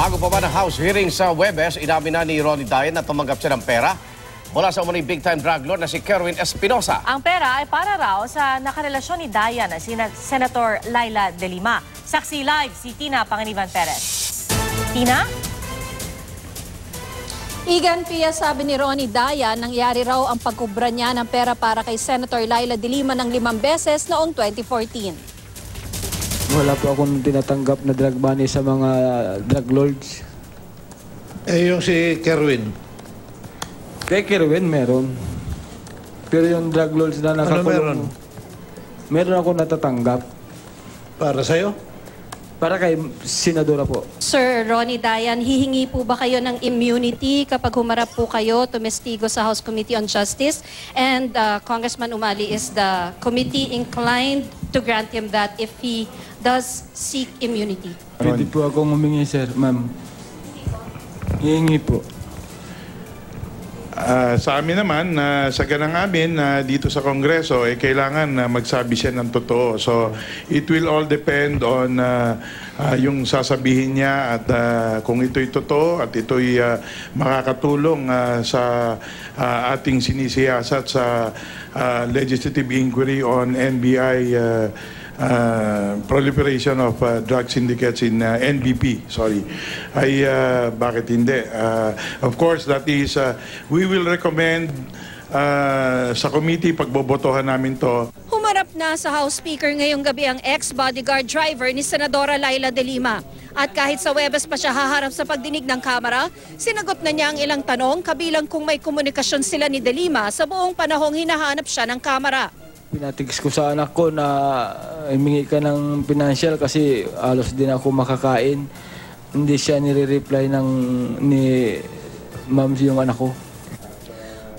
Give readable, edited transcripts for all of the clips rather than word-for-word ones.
Bago pa ba ng House hearing sa Huwebes, inamin na ni Ronnie Dayan na tumanggap siya ng pera mula sa umuning big-time drug lord na si Kerwin Espinosa. Ang pera ay para raw sa nakarelasyon ni Dayan na si Senator Laila De Lima. Saksi live si Tina Panganiban Perez. Tina? Igan Pia, sabi ni Ronnie Dayan, nangyari raw ang pagkubra niya ng pera para kay Senator Laila De Lima ng 5 beses noong 2014. Wala po akong tinatanggap na drug money sa mga drug lords. Eh, yung si Kerwin. Kay Kerwin, meron. Pero yung drug lords na nakakulong... meron? Meron ako natatanggap. Para sa'yo? Para kay Senadora po. Sir Ronnie Dayan, hihingi po ba kayo ng immunity kapag humarap po kayo tumestigo sa House Committee on Justice? And Congressman Umali, is the committee inclined to grant him that if he does seek immunity? Pwede po akong humingi, sir, ma'am. Hihingi po. Sa amin naman, sa ganang amin dito sa Kongreso, kailangan magsabi siya ng totoo. So, it will all depend on yung sasabihin niya at kung ito'y totoo at ito'y makakatulong sa ating sinisiyasat sa legislative inquiry on NBI proliferation of drug syndicates in NBP, ay bakit hindi? Of course, that is, we will recommend sa committee, pagbobotohan namin to. Humarap na sa House Speaker ngayong gabi ang ex-bodyguard driver ni Senadora Laila De Lima. At kahit sa Huwebes pa siya haharap sa pagdinig ng Kamara, sinagot na niya ang ilang tanong kabilang kung may komunikasyon sila ni De Lima sa buong panahong hinahanap siya ng Kamara. Pinatigs ko sa anak ko na humingi ka ng financial kasi alos din ako makakain. Hindi siya nire-reply ni ma'am yung anak ko.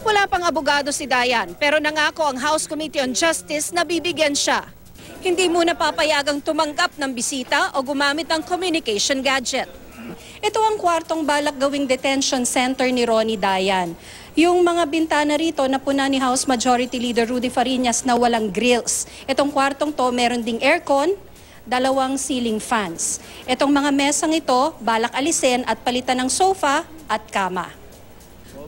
Wala pang abogado si Dayan, pero nangako ang House Committee on Justice na bibigyan siya. Hindi muna papayagang tumanggap ng bisita o gumamit ng communication gadget. Ito ang kwartong balak gawing detention center ni Ronnie Dayan. Yung mga bintana rito na puna ni House Majority Leader Rudy Fariñas na walang grills. Itong kwartong to meron ding aircon, 2 ceiling fans. Itong mga mesang ito, balak alisin at palitan ng sofa at kama.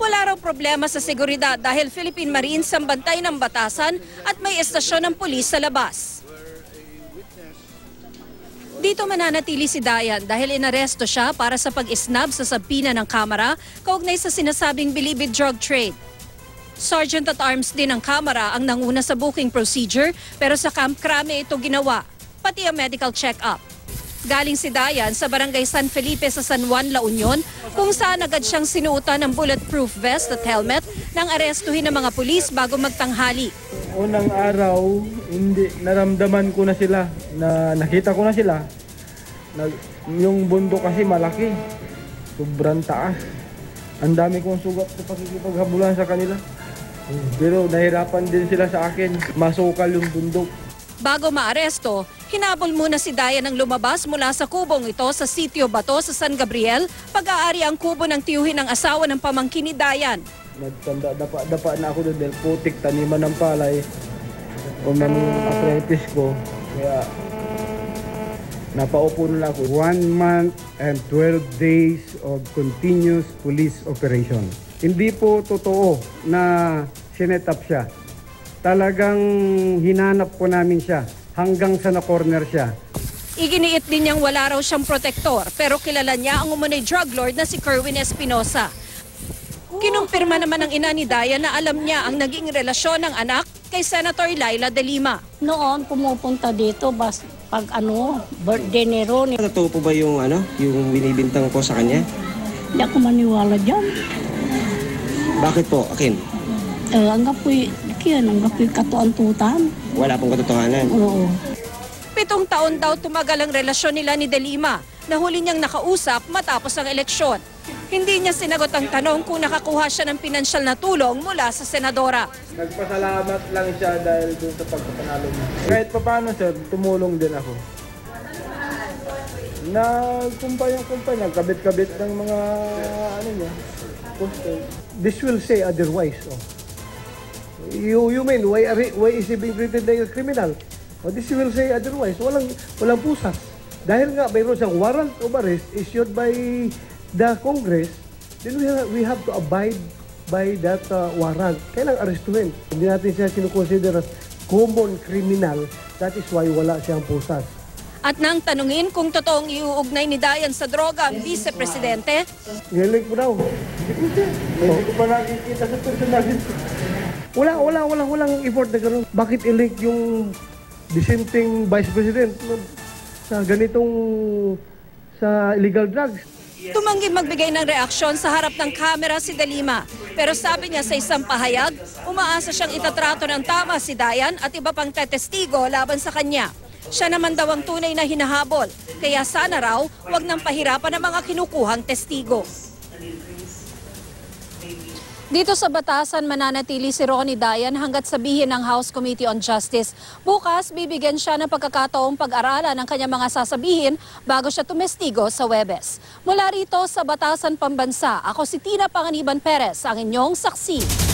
Wala raw problema sa seguridad dahil Philippine Marines ang bantay ng batasan at may estasyon ng pulis sa labas. Dito mananatili si Dayan dahil inaresto siya para sa pag-isnab sa sabina ng Kamara kaugnay sa sinasabing bilibid drug trade. Sergeant at Arms din ng Kamara ang nanguna sa booking procedure pero sa Camp Crame ito ginawa, pati ang medical check-up. Galing si Dayan sa Barangay San Felipe sa San Juan, La Union kung saan agad siyang sinuotan ng bulletproof vest at helmet nang arestuhin ng mga pulis bago magtanghali. Unang araw, hindi naramdaman ko na sila, na nakita ko na sila. Yung bundok kasi malaki, sobrang taas. Ang dami kong sugat sa pakikipaghabulan sa kanila. Pero nahirapan din sila sa akin, masukal yung bundok. Bago maaresto, hinabol muna si Dayan ng lumabas mula sa kubong ito sa Sitio Bato sa San Gabriel, pag-aari ang kubo ng tiyuhin ng asawa ng pamangkin ni Dayan. Nagtanda, dapa na ako doon dahil putik, taniman ng palay o ng apprentice ko. Kaya napaupo na ako. 1 month and 12 days of continuous police operation. Hindi po totoo na sinetap siya. Talagang hinanap po namin siya hanggang sa na-corner siya. Iginiit din niyang wala raw siyang protektor pero kilala niya ang umunay drug lord na si Kerwin Espinosa. Kinumpirma naman ng ina ni Dayan na alam niya ang naging relasyon ng anak kay Senator Laila De Lima. Noon pumupunta dito pag birthday ni Ronnie. Totoo po ba yung yung binibintang ko sa kanya? Hindi ako maniwala dyan. Bakit po, Akin? Hanggang po'y katuan-tutan. Wala pong katotohanan. Oo. 7 taon daw tumagal ang relasyon nila ni De Lima na huli niyang nakausap matapos ang eleksyon. Hindi niya sinagot ang tanong kung nakakuha siya ng pinansyal na tulong mula sa senadora. Nagpasalamat lang siya dahil doon sa pagpapanalo niya. Kahit pa paano, sir, tumulong din ako. Nagkumpanya, kabit-kabit ng mga niya, poster. This will say otherwise. Oh. You mean, why is he being treated like a criminal? Oh, this will say otherwise. Walang pusas. Dahil nga mayroon siyang warrant of arrest issued by the Congress, then we have to abide by that warrant. Kailangang arestuhin. Hindi natin siya sinukonsider as common criminal. That is why wala siyang pusas. At nang tanungin kung totoong iuugnay ni Dayan sa droga ang vice-presidente, Nilink mo daw. Hindi ko pa nakikita sa personal. Walang effort na gano'n. Bakit i-link yung dissenting vice president sa ganitong sa illegal drugs? tumanggi magbigay ng reaksyon sa harap ng kamera si De Lima. Pero sabi niya sa isang pahayag, umaasa siyang itatrato ng tama si Dayan at iba pang tetestigo laban sa kanya. Siya naman daw ang tunay na hinahabol, kaya sana raw wag nang pahirapan ang mga kinukuhang testigo. Dito sa Batasan, mananatili si Ronnie Dayan hanggat sabihin ng House Committee on Justice. Bukas, bibigyan siya ng pagkakataong pag-aralan ang kanyang mga sasabihin bago siya tumestigo sa Huwebes. Mula rito sa Batasan, Pambansa, ako si Tina Panganiban Perez, ang inyong saksi.